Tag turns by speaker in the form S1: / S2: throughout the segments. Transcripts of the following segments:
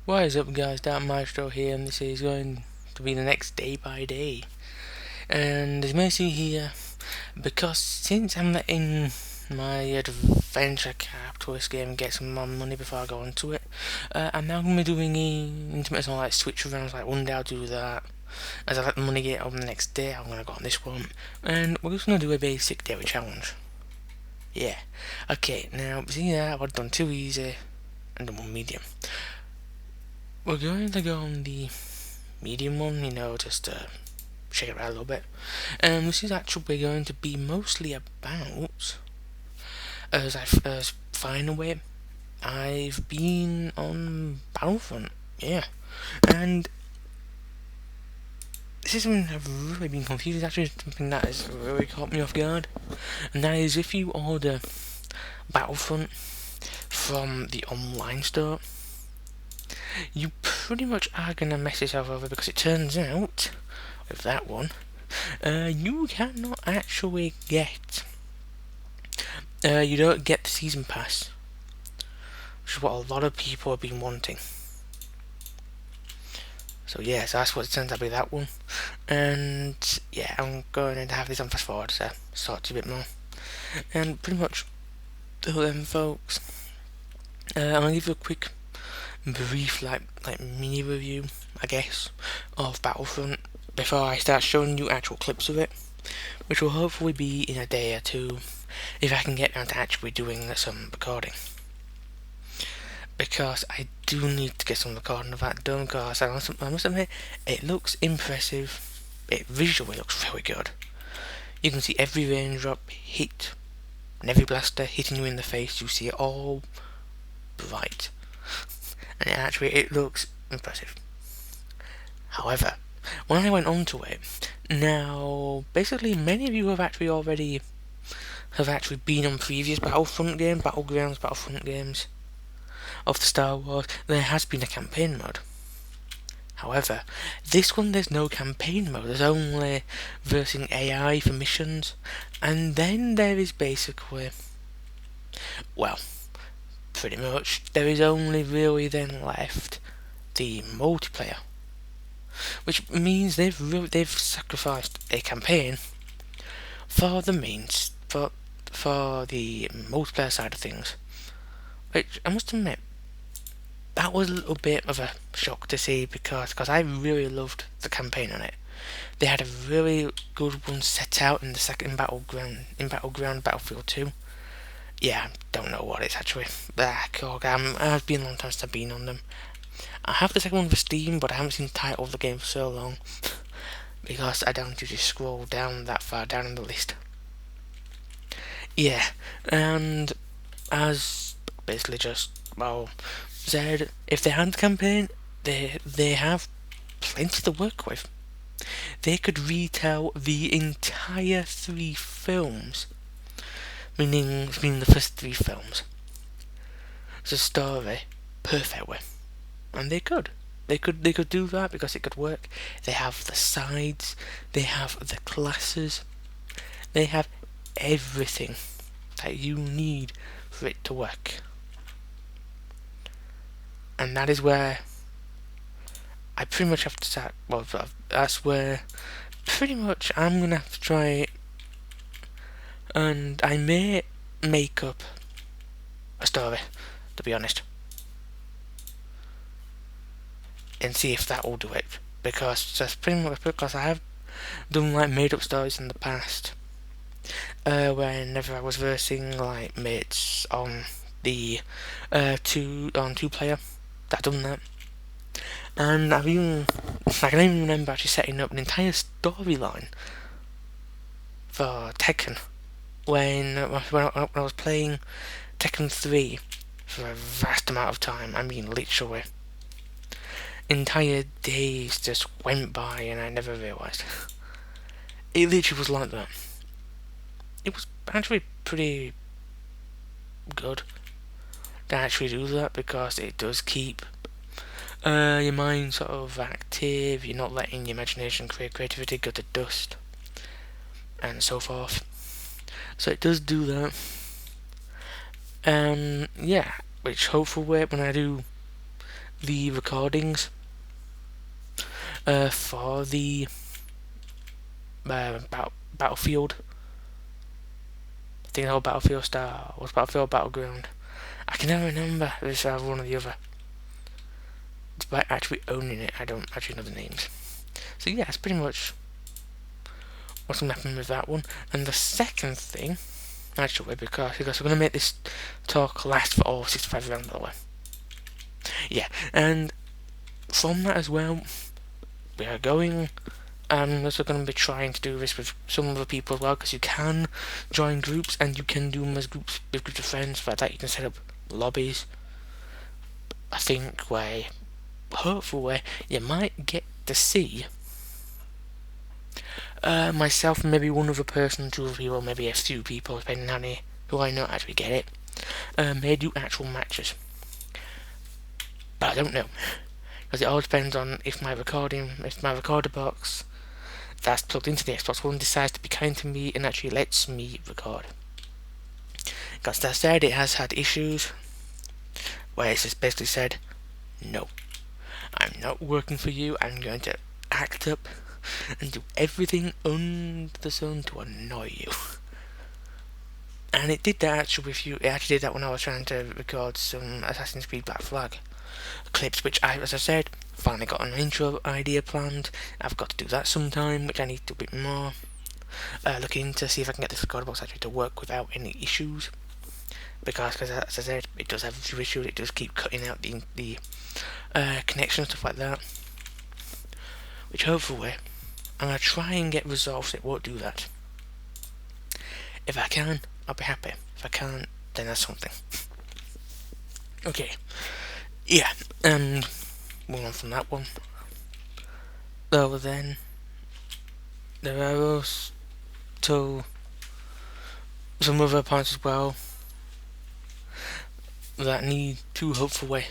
S1: What is up, guys? DarkMistro here, and this is going to be the next day by day. And as you may see here, because since I'm letting my adventure capitalist game get some more money before I go into it, I'm now going to be doing intermittent like switch arounds, like one day I'll do that. As I let the money get on the next day, I'm going to go on this one. And we're just going to do a basic daily challenge. Yeah. Okay, now, see that, I've done two easy and done one medium. We're going to go on the medium one, just to shake it around a little bit. And this is actually going to be mostly about, as I find a way, I've been on Battlefront, yeah. And this is something I've really been confused, actually something that has really caught me off guard. And that is if you order Battlefront from the online store, you pretty much are going to mess yourself over, because it turns out, with that one, you cannot actually get, you don't get the season pass, which is what a lot of people have been wanting. So yeah, so that's what it turns out to be, that one. And yeah, I'm going to have this on fast forward, so sort it a bit more. And pretty much, then folks, I'm going to give you a quick brief like mini review, I guess, of Battlefront before I start showing you actual clips of it, which will hopefully be in a day or two if I can get around to actually doing some recording, because I do need to get some recording of that done, because I must admit, it looks impressive. It visually looks very good. You can see every raindrop hit and every blaster hitting you in the face. You see it all bright. And it looks impressive. However, when I went onto it, now basically many of you have actually been on previous Battlefront games, Battlefront games of the Star Wars. There has been a campaign mode. However, this one there's no campaign mode. There's only versing AI for missions, and then there is basically, well, pretty much, there is only really then left the multiplayer, which means they've sacrificed a campaign for the for the multiplayer side of things, which I must admit, that was a little bit of a shock to see, because I really loved the campaign on it. They had a really good one set out in the second Battlefield 2. Yeah, I don't know what it's actually. It's been a long time since I've been on them. I have the second one for Steam, but I haven't seen the title of the game for so long, because I don't usually scroll down that far down in the list. Yeah, and as basically just, said, if they had the campaign, they have plenty to work with. They could retell the entire 3 films, meaning the first 3 films, the story perfectly, and they could do that, because it could work. They have the sides, they have the classes, they have everything that you need for it to work. And that is where I pretty much have to start. Well, that's where pretty much I'm gonna have to try it, and I may make up a story, to be honest, and see if that will do it, because that's pretty much because I have done made up stories in the past, whenever I was versing mates on the two player. I've done that, and I can even remember actually setting up an entire storyline for Tekken when I was playing Tekken 3 for a vast amount of time. I mean, literally, entire days just went by and I never realised. It literally was like that. It was actually pretty good to actually do that, because it does keep your mind sort of active. You're not letting your imagination, creativity go to dust, and so forth. So it does do that. Yeah, which hopefully when I do the recordings for the Battlefield. I think it's Battlefield Star, or Battlefield Battleground. I can never remember if it's one or the other. By actually owning it, I don't actually know the names. So yeah, that's pretty much what's going to happen with that one. And the second thing, actually, because we're going to make this talk last for all 65 rounds, by the way. Yeah, and from that as well, we are going. I'm also going to be trying to do this with some other people as well, because you can join groups and you can do them as groups with groups of friends. For that, you can set up lobbies. I think where, hopefully, you might get to see myself, maybe one other person, two other people, maybe a few people, depending on who I know actually get it. May do actual matches, but I don't know, because it all depends on if my recorder box that's plugged into the Xbox One decides to be kind to me and actually lets me record. Because as I said, it has had issues where it's just basically said, no, I'm not working for you, I'm going to act up and do everything under the sun to annoy you. And it did that actually with you. It actually did that when I was trying to record some Assassin's Creed Black Flag clips, which as I said, finally got an intro idea planned. I've got to do that sometime, which I need to do a bit more. Look into see if I can get this recorder box actually to work without any issues. Because as I said, it does have a few issues. It does keep cutting out the connection and stuff like that. Which hopefully I'm going to try and get resolved so it won't do that. If I can, I'll be happy. If I can't, then that's something. Okay. Yeah, and moving on from that one. Then there are also some other points as well that need to hopefully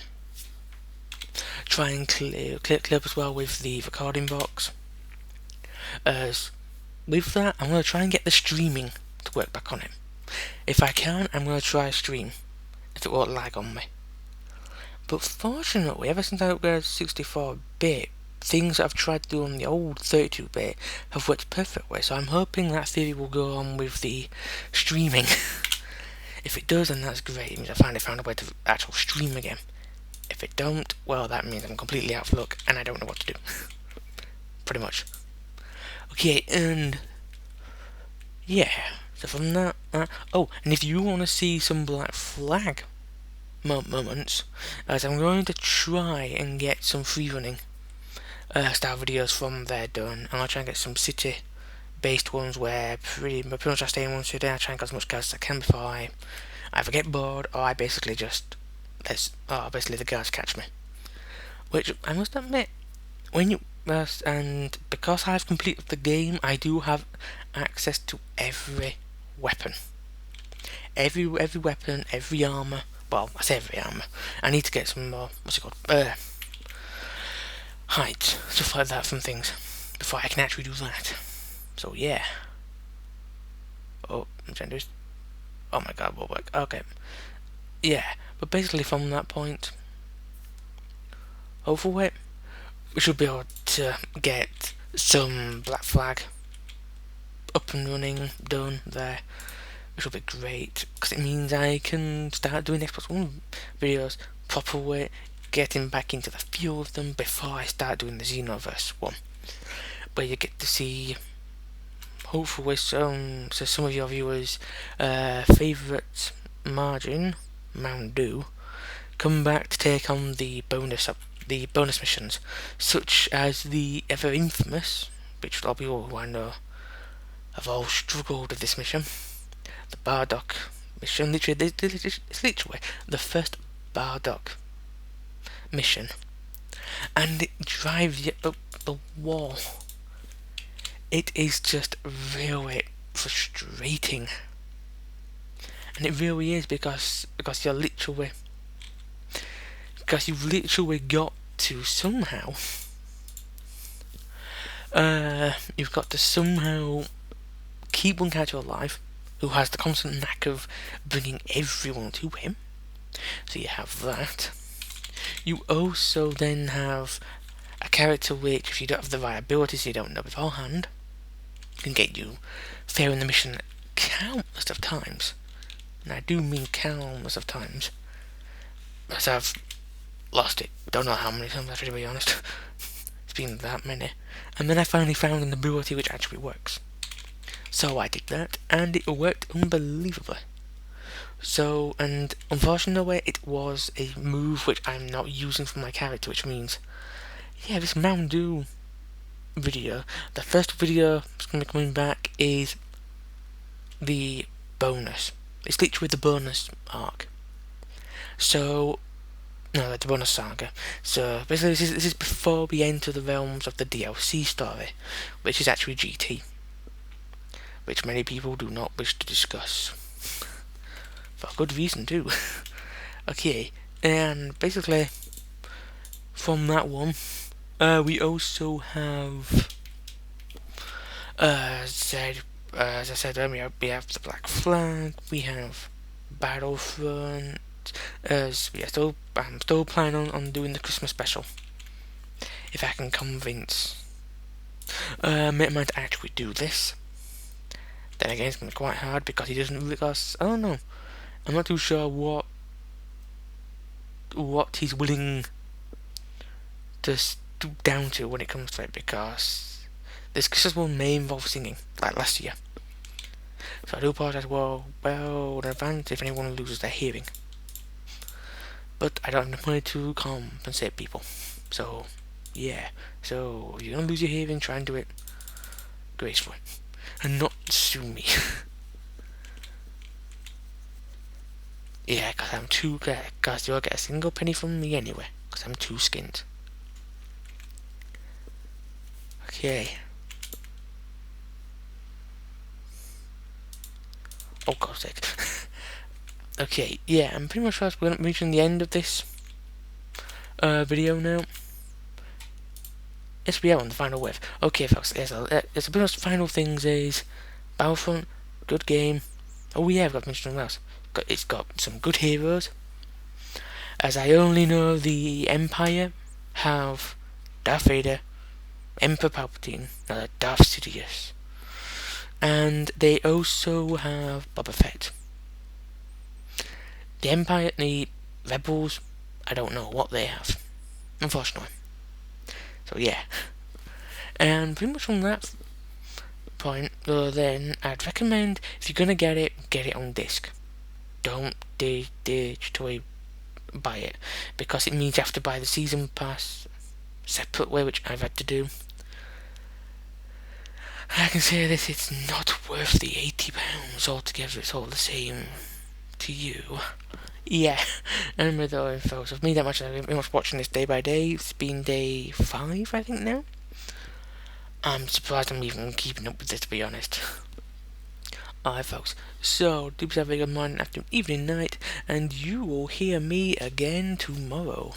S1: try and clear up as well with the recording box. As with that, I'm going to try and get the streaming to work back on it. If I can, I'm going to try stream if it won't lag on me. But fortunately, ever since I upgraded to 64-bit, things that I've tried to do on the old 32-bit have worked perfectly. So I'm hoping that theory will go on with the streaming. If it does, then that's great. It means I finally found a way to actual stream again. If it don't, well, that means I'm completely out of luck and I don't know what to do. Pretty much. Okay, and yeah. So from that, oh, and if you want to see some Black Flag moments, as I'm going to try and get some free running style videos from there done, and I'll try and get some city based ones where pretty much I stay in one city. I try and get as much gas as I can before I either get bored or I basically just basically the guards catch me. Which I must admit, when you and because I've completed the game, I do have access to every weapon, every weapon, every armor. Well, I say every armor. I need to get some more. What's it called? Height, stuff like that from things before I can actually do that. So yeah. Oh, I'm trying to do this. Oh my god, will work. Okay. Yeah, but basically from that point, hopefully we should be able to get some Black Flag up and running, done there, which will be great, because it means I can start doing Xbox One videos properly, getting back into the feel of them before I start doing the Xenoverse one, where you get to see, hopefully, some of your viewers' favourite Margin, Moundu, come back to take on the bonus missions, such as the ever infamous, which a lot of people who I know have all struggled with this mission, the Bardock mission. It's literally the first Bardock mission, and it drives you up the wall. It is just really frustrating, and it really is because you've literally got to somehow you've got to somehow keep one character alive who has the constant knack of bringing everyone to him. So you have that. You also then have a character which, if you don't have the right abilities you don't know beforehand, can get you failing the mission countless of times. And I do mean countless of times. As I've lost it. Don't know how many times, to be honest. It's been that many. And then I finally found an ability which actually works. So I did that, and it worked unbelievably. So, and unfortunately it was a move which I'm not using for my character, which means, yeah, this Mountain Dew video, the first video that's going to be coming back is the bonus. It's literally the bonus arc. So, no, the bonus saga. So, basically this is before we enter the realms of the DLC story, which is actually GT. Which many people do not wish to discuss. For good reason too. Okay, and basically from that one, we also have, as I said earlier, we have the Black Flag, we have Battlefront. I'm still planning on doing the Christmas special. If I can convince Mitman to actually do this. Then again, it's going to be quite hard because he doesn't, because I don't know. I'm not too sure what he's willing to stoop down to when it comes to it, because this Christmas one may involve singing, like last year. So I do apologise well in advance if anyone loses their hearing. But I don't have the money to compensate people. So, yeah. So, if you're going to lose your hearing, try and do it gracefully. And not sue me. Yeah, because I'm too good. Because you'll get a single penny from me anyway. Because I'm too skint. Okay. Oh, God's sake. Okay, yeah, I'm pretty much we're reaching the end of this video now. Yes, we are on the final wave. Okay, folks, there's pretty much the final things is Battlefront, good game. Oh yeah, I've got to mention something else. It's got some good heroes. As I only know the Empire have Darth Vader, Emperor Palpatine, Darth Sidious, and they also have Boba Fett. The Empire, the Rebels, I don't know what they have, unfortunately. So yeah, and pretty much from that point, then I'd recommend, if you're gonna get it on disc. Don't digitally buy it, because it means you have to buy the season pass separately, which I've had to do. I can say this: it's not worth the £80 altogether. It's all the same to you. Yeah, and with all folks, I've made that much. I've been watching this day by day. It's been day 5, I think now. I'm surprised I'm even keeping up with this, to be honest. Alright, folks. So, do have a good morning, afternoon, evening, night, and you will hear me again tomorrow.